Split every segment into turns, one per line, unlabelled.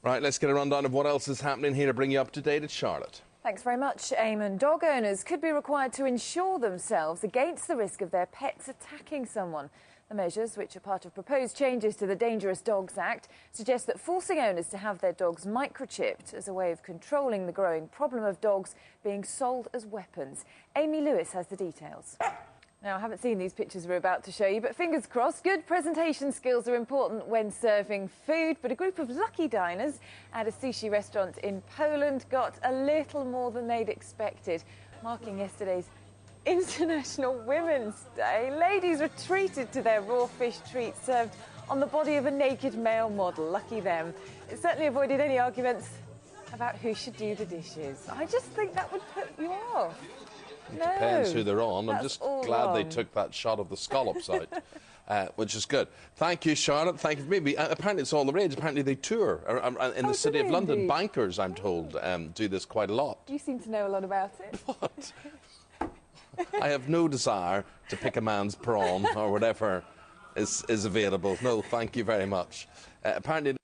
Right, let's get a rundown of what else is happening here to bring you up to date. It's Charlotte.
Thanks very much, Eamon. Dog owners could be required to insure themselves against the risk of their pets attacking someone. The measures, which are part of proposed changes to the Dangerous Dogs Act, suggest that forcing owners to have their dogs microchipped as a way of controlling the growing problem of dogs being sold as weapons. Amy Lewis has the details. Now, I haven't seen these pictures we're about to show you, but fingers crossed, good presentation skills are important when serving food. But a group of lucky diners at a sushi restaurant in Poland got a little more than they'd expected, marking yesterday's International Women's Day. Ladies were treated to their raw fish treat served on the body of a naked male model. Lucky them. It certainly avoided any arguments about who should do the dishes. I just think that would put you off.
No, depends who they're on. I'm just glad they took that shot of the scallops out, which is good. Thank you, Charlotte. Thank you. Maybe apparently it's all the rage. Apparently they tour in the city of London. Indeed. Bankers, I'm told, do this quite a lot.
You seem to know a lot about it.
What? I have no desire to pick a man's prawn or whatever is available. No, thank you very much. Apparently.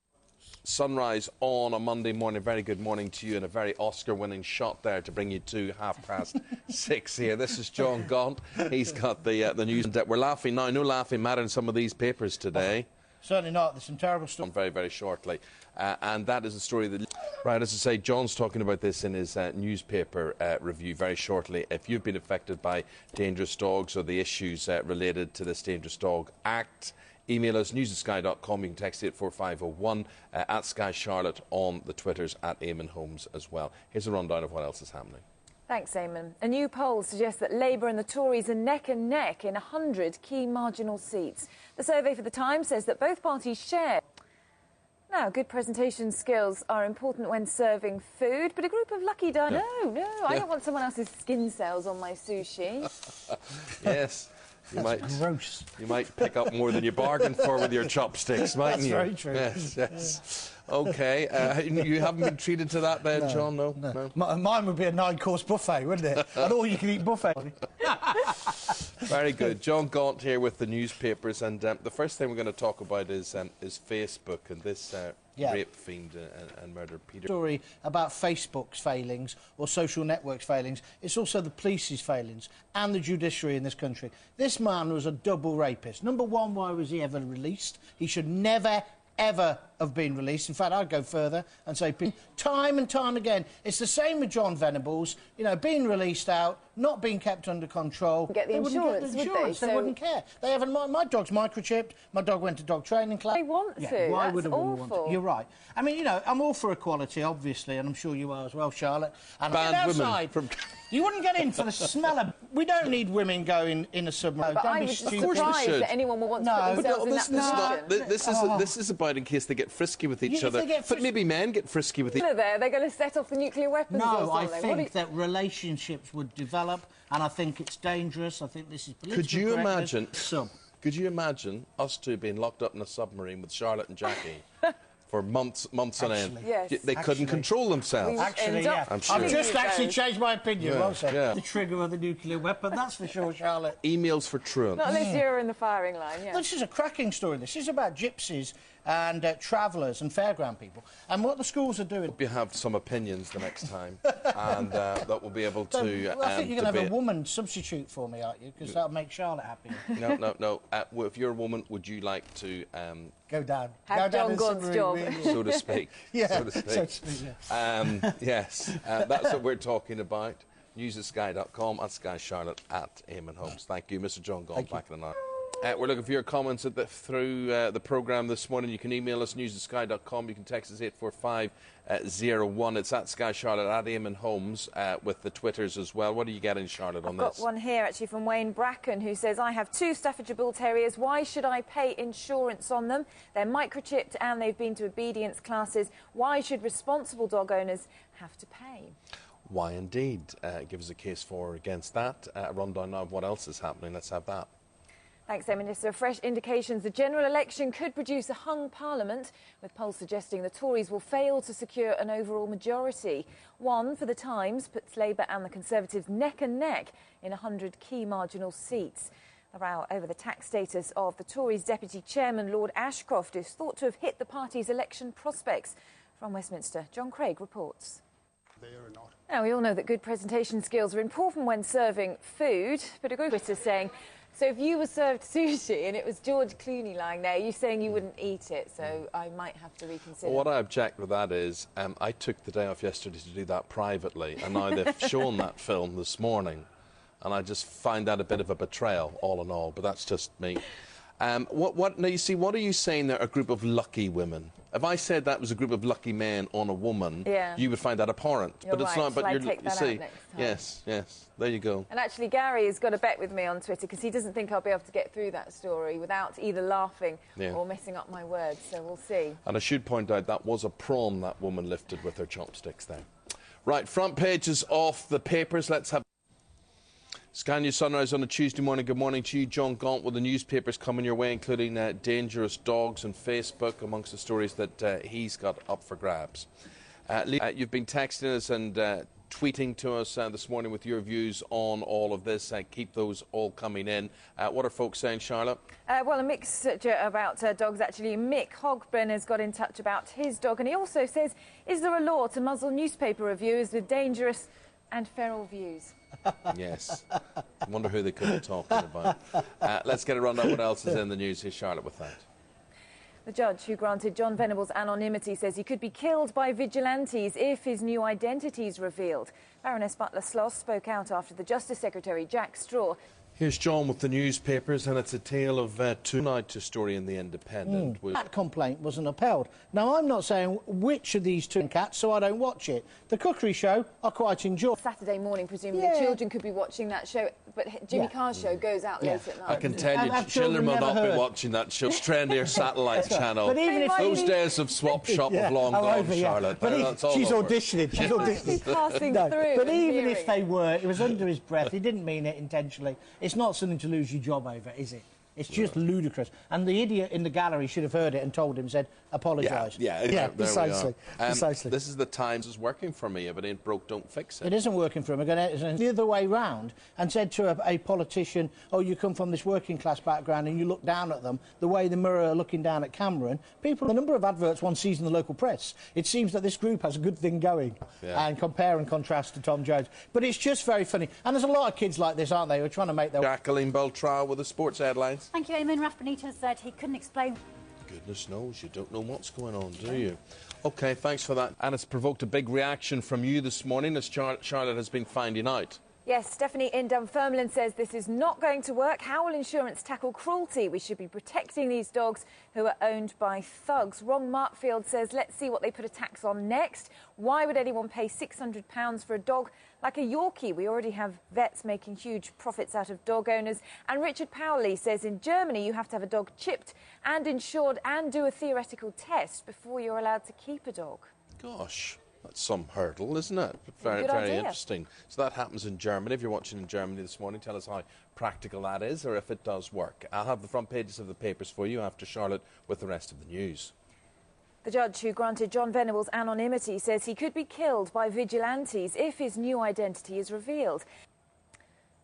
Sunrise on a Monday morning. Very good morning to you, and a very Oscar-winning shot there to bring you to 6:30 here. This is John Gaunt. He's got the news. We're laughing now. No laughing matter in some of these papers today.
Certainly not. There's some terrible stuff.
Very, very shortly. And that is the story that... Right, as I say, John's talking about this in his newspaper review very shortly. If you've been affected by dangerous dogs or the issues related to this Dangerous Dog Act, email us, news@sky.com. You can text 84501, at Sky Charlotte on the Twitters, at Eamon Holmes as well. Here's a rundown of what else is happening.
Thanks, Eamon. A new poll suggests that Labour and the Tories are neck and neck in 100 key marginal seats. The survey for The Times says that both parties share. Now, good presentation skills are important when serving food, but a group of lucky diners... No, I don't want someone else's skin cells on my sushi.
Yes.
Gross.
You might pick up more than you bargained for with your chopsticks, mightn't you?
That's very true.
Yes. OK. You haven't been treated to that then, John? No.
Mine would be a 9-course buffet, wouldn't it? An all-you-can-eat buffet.
Very good. John Gaunt here with the newspapers, and the first thing we're going to talk about is Facebook and this rape fiend and murder Peter.
Story about Facebook's failings or social networks' failings. It's also the police's failings and the judiciary in this country. This man was a double rapist. Number one, why was he ever released? He should never, ever have been released. In fact, I'd go further and say time and time again, it's the same with John Venables, you know, being released out, not being kept under control.
Get the insurance, would they?
They wouldn't care. They haven't. My dog's microchipped. My dog went to dog training class.
They want to.
Why
That's
would a woman want to? You're right. I mean, you know, I'm all for equality, obviously, and I'm sure you are as well, Charlotte. And
banned women from...
You wouldn't get in for the smell of... We don't need women going in a submarine.
But I would be surprised that anyone will want to put themselves in that position.
This is about in case they get frisky with each other. But maybe men get frisky with each other.
They're going to set off the nuclear weapons or something.
No, I think that relationships would develop, and I think it's dangerous. I think this is political
Could you imagine us two being locked up in a submarine with Charlotte and Jackie for months on end?
Yes.
They couldn't control themselves.
Actually, yeah.
I'm sure.
I've just actually changed my opinion.
Yeah.
Well said.
Yeah.
The trigger of the nuclear weapon, that's for sure, Charlotte.
Emails for truant.
Not unless you're in the firing line, yeah.
This is a cracking story. This is about gypsies and travellers and fairground people. And what the schools are doing...
Hope you have some opinions the next time, and that will be able to
well, I think you're going to have a woman substitute for me, aren't you? Because that'll make Charlotte happy.
No. If you're a woman, would you like to...
go down.
Have John Gaunt's job.
Really.
So to speak.
Yeah,
so to speak, yes. Yes, that's what we're talking about. News@sky.com, at Sky Charlotte, at Eamon Holmes. Thank you, Mr. John Gaunt, back in an hour. We're looking for your comments through the programme this morning. You can email us, news@sky.com. You can text us 84501. It's at Sky Charlotte, at Eamon Holmes, with the Twitters as well. What are you getting, Charlotte, on this?
I've got one here, actually, from Wayne Bracken, who says, I have 2 Staffordshire Bull Terriers. Why should I pay insurance on them? They're microchipped and they've been to obedience classes. Why should responsible dog owners have to pay?
Why, indeed. Give us a case for or against that. A rundown now of what else is happening. Let's have that.
Thanks, Minister. Fresh indications the general election could produce a hung parliament, with polls suggesting the Tories will fail to secure an overall majority. One for The Times puts Labour and the Conservatives neck and neck in 100 key marginal seats. The row over the tax status of the Tories' deputy chairman, Lord Ashcroft, is thought to have hit the party's election prospects. From Westminster, John Craig reports.
There or not.
Now, we all know that good presentation skills are important when serving food, but a group of Twitter saying, so if you were served sushi and it was George Clooney lying there, you're saying you wouldn't eat it, so I might have to reconsider.
Well, what I object with that is I took the day off yesterday to do that privately, and now they've shown that film this morning, and I just find that a bit of a betrayal, all in all, but that's just me. Now, you see, what are you saying there, a group of lucky women? If I said that was a group of lucky men on a woman, you would find that abhorrent.
You're
but it's
right.
not. But
Shall I take that
you see,
out next time?
yes, yes, there you go.
And actually, Gary has got a bet with me on Twitter because he doesn't think I'll be able to get through that story without either laughing or messing up my words, so we'll see.
And I should point out that was a prawn that woman lifted with her chopsticks there. Right, front pages off the papers. Let's have Sky News Sunrise on a Tuesday morning. Good morning to you, John Gaunt, with the newspapers coming your way, including dangerous dogs and Facebook, amongst the stories that he's got up for grabs. You've been texting us and tweeting to us this morning with your views on all of this. Keep those all coming in. What are folks saying, Charlotte?
Well, a mixture about dogs, actually. Mick Hogben has got in touch about his dog, and he also says, is there a law to muzzle newspaper reviewers with dangerous and feral views?
Yes. I wonder who they could be talking about. Let's get a rundown what else is in the news. Here's Charlotte with that.
The judge who granted John Venables anonymity says he could be killed by vigilantes if his new identity is revealed. Baroness Butler-Sloss spoke out after the Justice Secretary, Jack Straw.
Here's John with the newspapers, and it's a tale of two. Tonight, a story in The Independent.
That complaint wasn't upheld. Now, I'm not saying which of these two cats, so I don't watch it. The cookery show, I quite enjoy.
Saturday morning, presumably, children could be watching that show, but Jimmy Carr's show goes out late at night.
I can tell you, children will not be watching that show. It's trendier satellite channel.
But even if
those days of swap shop have long gone, Charlotte.
But she's auditioning. She's
auditioning. Passing through.
But even if they were, it was under his breath. He didn't mean it intentionally. It's not something to lose your job over, is it? It's just ludicrous. And the idiot in the gallery should have heard it and told him, said, apologise.
Yeah,
precisely. Precisely.
This is the Times is working for me. If it ain't broke, don't fix it.
It isn't working for him. We're going to the other way round and said to a politician, oh, you come from this working class background and you look down at them the way the Mirror are looking down at Cameron. People, the number of adverts one sees in the local press, it seems that this group has a good thing going. And compare and contrast to Tom Jones. But it's just very funny. And there's a lot of kids like this, aren't they, who are trying to make their...
Jacqueline Beltrao with the sports headlines.
Thank you, Eamon. Raf Benitez said he couldn't explain.
Goodness knows, you don't know what's going on, do you? OK, thanks for that. And it's provoked a big reaction from you this morning, as Charlotte has been finding out.
Yes, Stephanie in Dunfermline says this is not going to work. How will insurance tackle cruelty? We should be protecting these dogs who are owned by thugs. Ron Markfield says, let's see what they put a tax on next. Why would anyone pay £600 for a dog like a Yorkie? We already have vets making huge profits out of dog owners. And Richard Powley says in Germany you have to have a dog chipped and insured and do a theoretical test before you're allowed to keep a dog.
Gosh. That's some hurdle, isn't it? Very interesting. So that happens in Germany. If you're watching in Germany this morning, tell us how practical that is or if it does work. I'll have the front pages of the papers for you after Charlotte with the rest of the news.
The judge who granted John Venables anonymity says he could be killed by vigilantes if his new identity is revealed.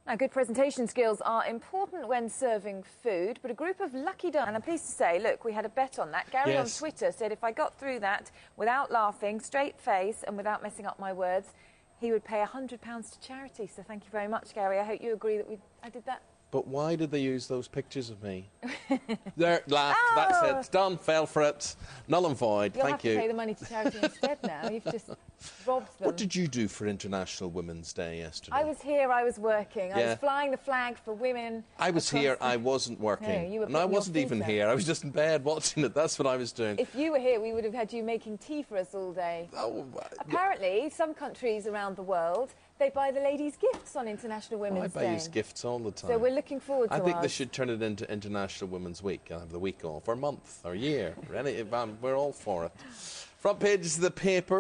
Now, good presentation skills are important when serving food, but a group of lucky dogs, and I'm pleased to say, look, we had a bet on that. Gary on Twitter said if I got through that without laughing, straight face and without messing up my words, he would pay £100 to charity. So thank you very much, Gary. I hope you agree that I did that.
But why did they use those pictures of me? There, laughed, that's it. It's done, fell for it. Null and void,
You'll
thank you.
have to pay the money to charity instead now. You've just robbed them.
What did you do for International Women's Day yesterday?
I was here, I was working. I was flying the flag for women.
I was here, I wasn't working.
No, you were
and I wasn't even here. I was just in bed watching it. That's what I was doing.
If you were here, we would have had you making tea for us all day.
Oh,
apparently, some countries around the world, they buy the ladies gifts on International Women's Day.
I buy you gifts all the time.
So we're looking forward to
I think they should turn it into International Women's Week. I'll have the week off, or a month, or a year, or any. We're all for it. Front pages of the paper.